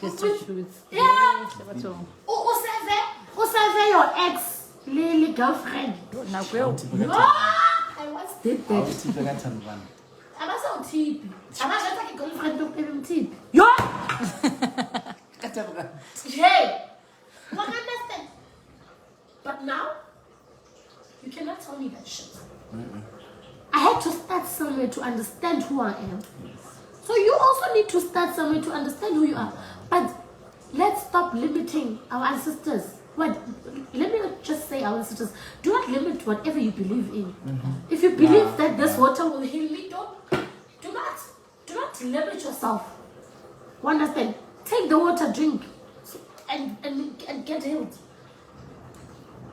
prostitutes. Yeah. Usave your ex, Lily girlfriend. Now go. No, I was did that. I'm also tip. I'm not like a girlfriend to pay him tip. Yo! Hey! Don't understand. But now, you cannot tell me that shit. I had to start somewhere to understand who I am. So you also need to start somewhere to understand who you are. But let's stop limiting our ancestors. What? Let me not just say our ancestors. Do not limit whatever you believe in. If you believe that this water will heal me, do not limit yourself. You understand? Take the water, drink, and get healed.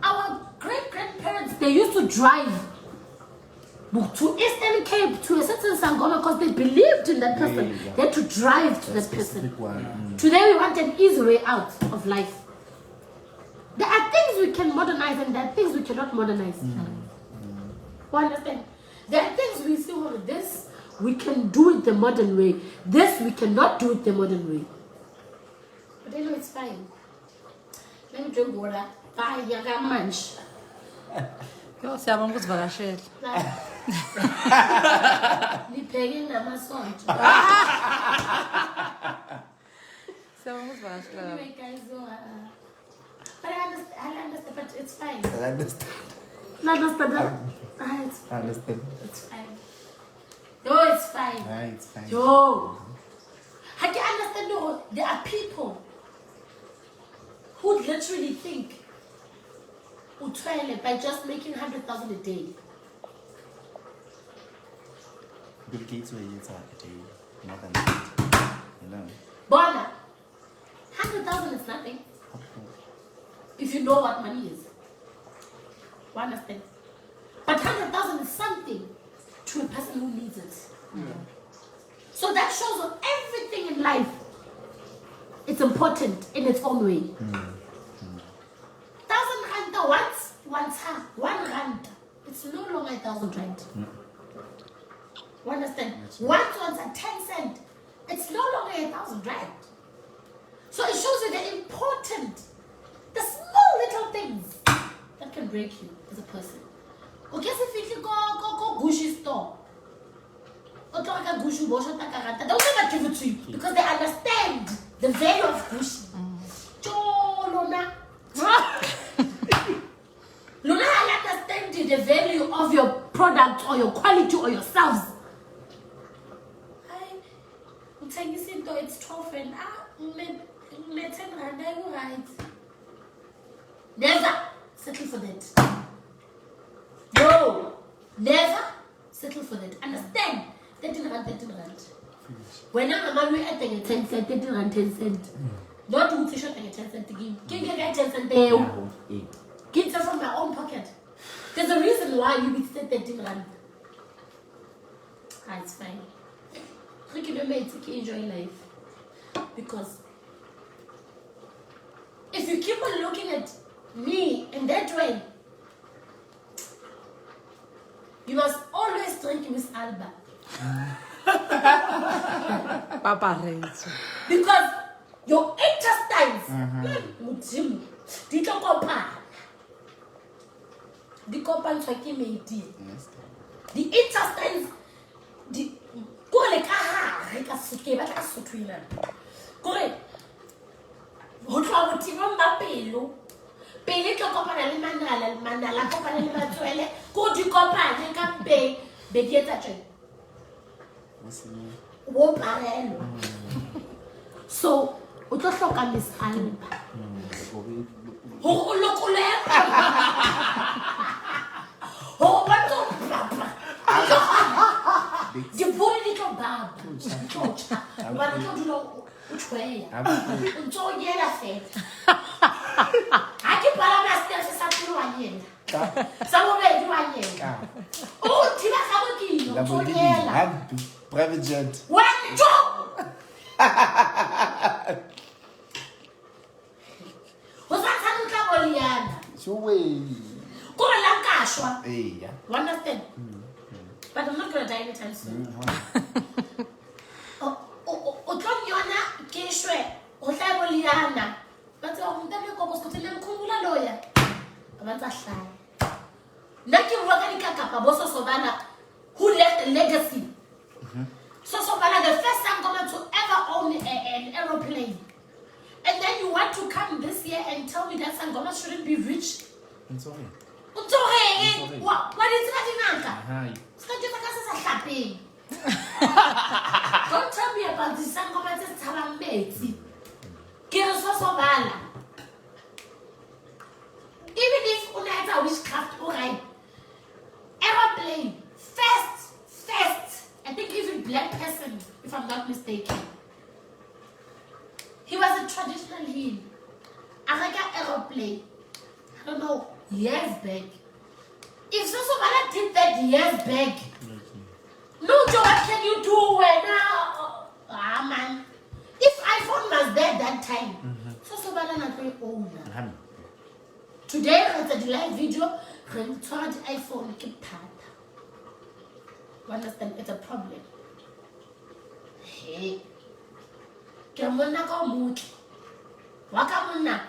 Our great-grandparents, they used to drive to Eastern Cape, to a certain Sangoma, because they believed in that person. They had to drive to that person. Today we want an easy way out of life. There are things we can modernize and there are things we cannot modernize. You understand? There are things we see over this, we can do it the modern way. This, we cannot do it the modern way. But anyway, it's fine. Let me drink water. Bye, you got munch. Yo, siyabonga ukuzivakashela. Niphenye namasonto. Siyabonga ukuzivakashela. Anyway, guys, but I understand, but it's fine. I understand. I understand. I understand. It's fine. No, it's fine. It's fine. Yo, I can understand. No, there are people who literally think by just making 100,000 a day. Bill Gates will use a day more than that. You know. Bona, 100,000 is nothing. If you know what money is. You understand? But 100,000 is something to a person who needs it. So that shows on everything in life. It's important in its own way. 1,000 rand once, 1 rand. It's no longer 1,000 rand. You understand? Once a 10 cent. It's no longer 1,000 rand. So it shows you the important, the small little things that can break you as a person. Okay, so if you go Gucci store, they'll never give it to you because they understand the value of Gucci. Luna, I understand the value of your product or your quality or yourselves. I'm telling you, it's 12 and 10 rand, are you right? Never settle for that. No, never settle for that. Understand? 13 rand. When I'm at 10 cent, 13 rand, 10 cent. Not to t-shirt and 10 cent again. Give me 10 cent there. Get it from my own pocket. There's a reason why you will say 13 rand. It's fine. You can enjoy life. Because if you keep on looking at me in that way, you must always drink Miss Alba. Papa Renzo. Because your intestines, the intestines, go like pele tlo kopana le manala kopana le matswele go di kopane ka be di etsa tjena wo parelo so o tlo hloka Miss Alba ho lokole ho batho di bone di tlo baba ba tlo dilo utshweya ntso yela fela Aqui para bastante essa piruanha. Sabe o piruanha? Oh, tira a cabequinho. Lamborghini, private jet. One job. Você tá no trabalhando? Sui. Como lá caixa? Yeah. You understand? But I'm not gonna die anytime soon. O Tom Yona, que isso é? O Yana. But umntana gogo Skhotheni mkhumbula loya. Abantu ahlala. Naki wakalika kapa boso sobana who left a legacy. So sobana the first Sangoma to ever own an aeroplane. And then you want to come this year and tell me that Sangoma shouldn't be rich? It's okay. What is that? Hi. Don't tell me about this Sangoma just Talameti. Even if Unata witchcraft, okay. Aeroplane, first. I think even black person, if I'm not mistaken. He was a traditional healer. I got aeroplane. I don't know, years back. If Sosomala did that years back, no, Joe, what can you do now? Man. If iPhone was there that time, Sosomala not very old. Today, I did a live video, and told iPhone keep tap. You understand? It's a problem. Hey. Kamuna go mood. Wakamuna.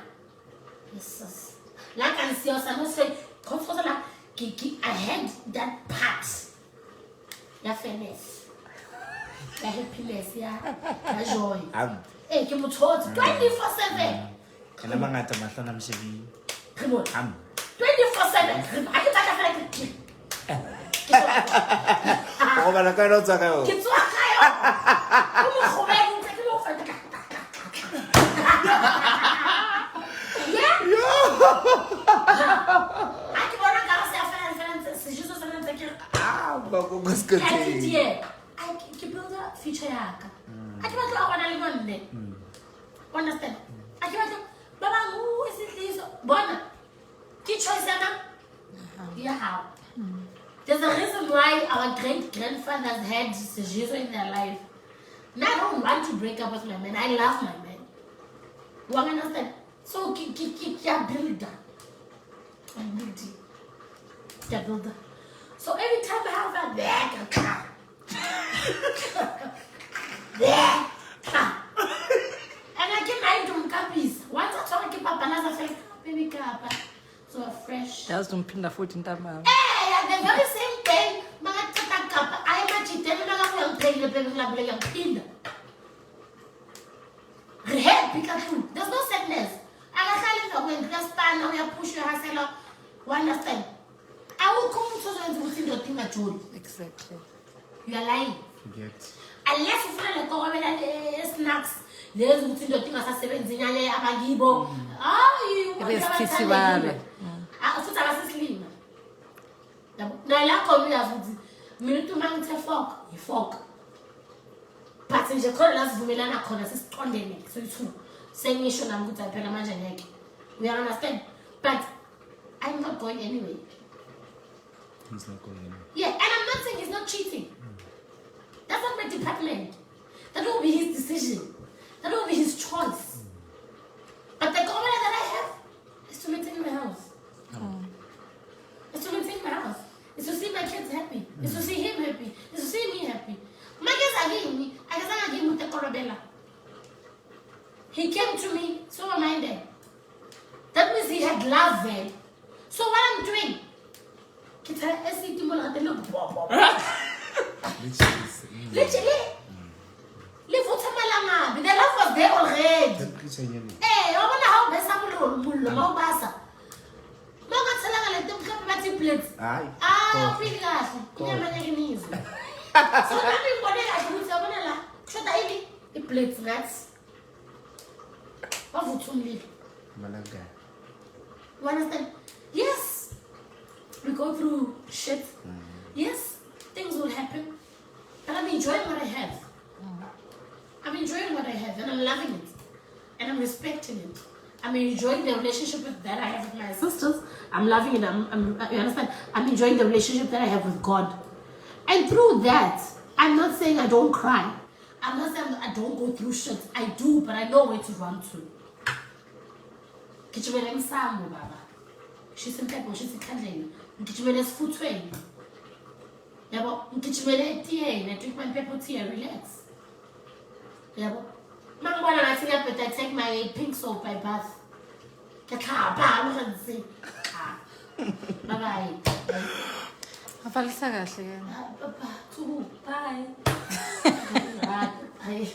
Jesus. Like I see us, I'm not saying, I had that part. Your fairness. Your happiness, yeah. Your joy. Hey, can you talk 24/7? And I'm not a man, I'm saying, come on. 24/7. I can take a oh, but I cannot talk about it. I can build a future. I can't understand. I can't. Baba, who is it? This Bona. Get choice, yeah, how? There's a reason why our great-grandfathers had Jesus in their life. Now I don't want to break up with my man. I love my man. You understand? So, builder. I'm building. Builder. So every time I have a car. And I get married to Mkapis. Once I talk to Papa, I say, baby Kappa. So fresh. That was to pinda foot in that man. Hey, the very same thing. I am a cheater. I'm going to play the baby like a pin. There's no sadness. I can't when glass pan or you push your hassle. You understand? I will come to within the thing at all. Exactly. You are lying. Forget. Unless you feel like oh, snacks. There's within the thing as a 17 year Amagibo. Oh, you want to I thought I was asleep. Now, I like how minute to man to fork, you fork. But in the corners, Vumilana corners is condemning. So it's true. Saying you should have good at Penamajan. We understand. But I'm not going anyway. He's not going anywhere. Yeah, and I'm not saying he's not cheating. That's not my department. That will be his decision. That will be his choice. But the government that I have is to maintain my house. It's to maintain my house. It's to see my kids happy. It's to see him happy. It's to see me happy. My kids are giving me. I guess I'm giving the Corabella. He came to me, so am I there. That means he had love there. So what I'm doing? Literally. The love was there already. Hey, I wonder how best I'm plates. Feeling us. So let me go there. Should I eat the plates, nuts? What would you leave? You understand? Yes. We go through shit. Yes, things will happen. But I'm enjoying what I have. I'm enjoying what I have and I'm loving it. And I'm respecting it. I'm enjoying the relationship that I have with my sisters. I'm loving it. You understand? I'm enjoying the relationship that I have with God. And through that, I'm not saying I don't cry. I'm not saying I don't go through shit. I do, but I know where to run to. She's in pepper, she's in candle. She's footway. Yeah, but tea, I drink my pepper tea, I relax. Yeah, Mangwana, I think I better take my pink soap by bath. Bye-bye. Afalisa kahle ke. Bye. Bye.